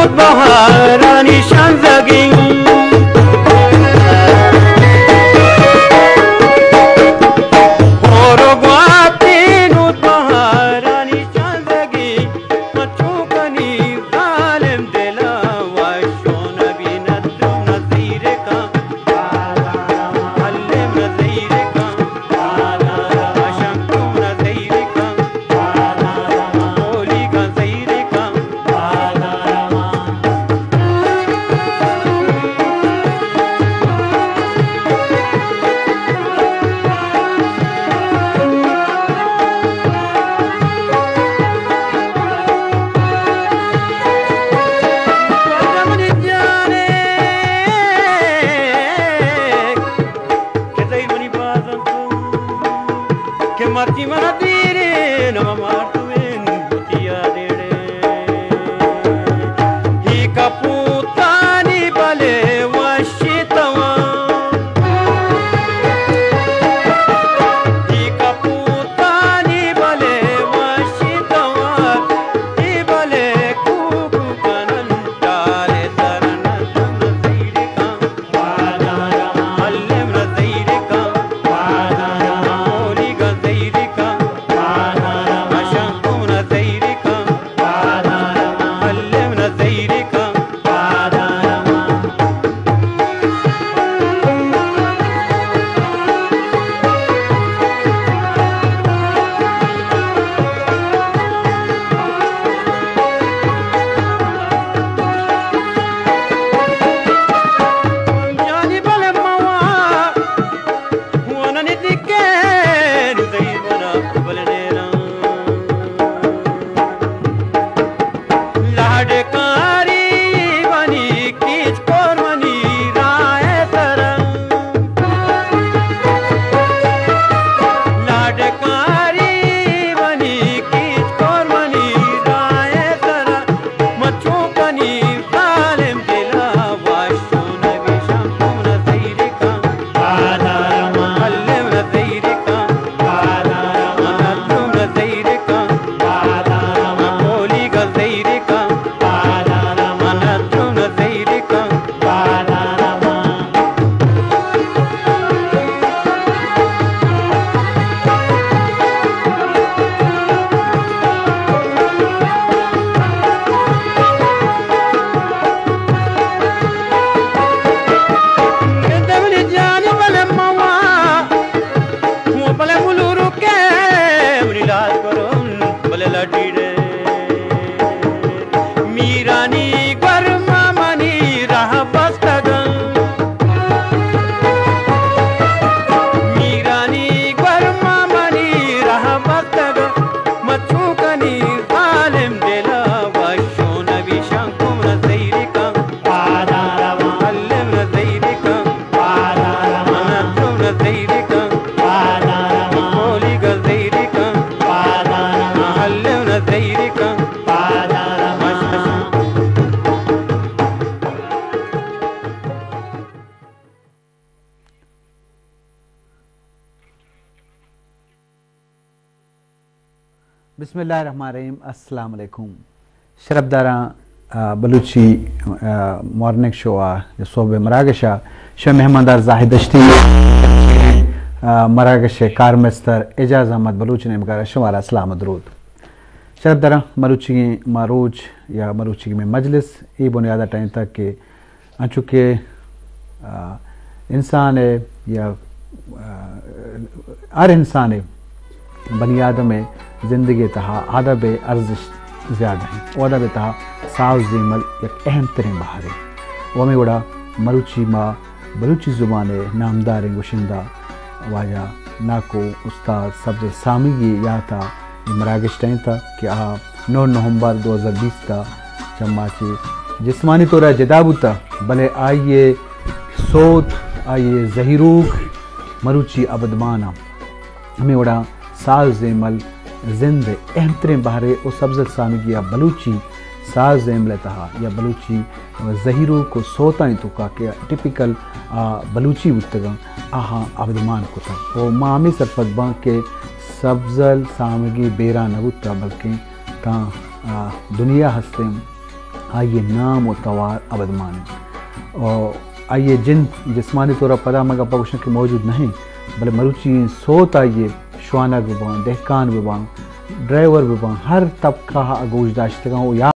Nut baharani shanzagin Horo guapi nut baharani shanzagi Machukani zalim dila Washona binadru nazire ka Allim nazire ka Ashanku nazire ka Oli ka zaire ka Marti mana dire no martu en butiya dede hi kaputani bale washitawa hi kaputani bale washitawa hi bale kuku kanan dale tarana nazire ka allim nazire ka oli ka बिस्मिल्लाहिर्रहमानिर्रहीम अस्सलाम वालेकुम शरबदारा Balochi morning show आ सोबे मरागशा show मेहमानदार Zahid Dashti मरागश कारमस्तर Ejaz Ahmad Baloch ने मगर शवाला सलाम दरूद शरबदारा मरूची मारूज या मरूची में मजलिस ये बुनियादा टाइम तक के चूँकि इंसान है या हर इंसान है बनी आदम में ज़िंदगी तहा अदब अर्जिश ज़्यादा है और अदब तहा साव ज़ीमल एक अहम तरीन बहार है वो में बड़ा मरूची माँ बलूची ज़ुबान नामदार गुशिंदा वाजा नाको उस्ताद सब्ज़ सामिगी या था मराकश टाइम था कि 9 नवंबर 2020 था चम्माची जिस्मानी तौर जदाबुता भले आइए सोत आइए जहीरूख मरूची अबदमाना हमें बड़ा साल ज़ेमल जिंद अहम तरीन बहारे और सब्ज़ सामिगी या बलूची साल ज़ेमल तहा या बलूची जहीरू को सोता ही तो का के टिपिकल बलूची उत्तगम आहा अबदमान को था वो मामी सरफत बां के सब्ज़ल सामगी बेरा नबुता बल्कि ता दुनिया हस्ते आइए नाम और तवार अबद माने। और आइए जिन जिस्मानी तौर पर पदा मगा पगुशन के मौजूद नहीं भले मरुची सोत आइए शुआना बिबान दहकान बिबान ड्राइवर बिबान हर तबका अगोश दाश्तगा या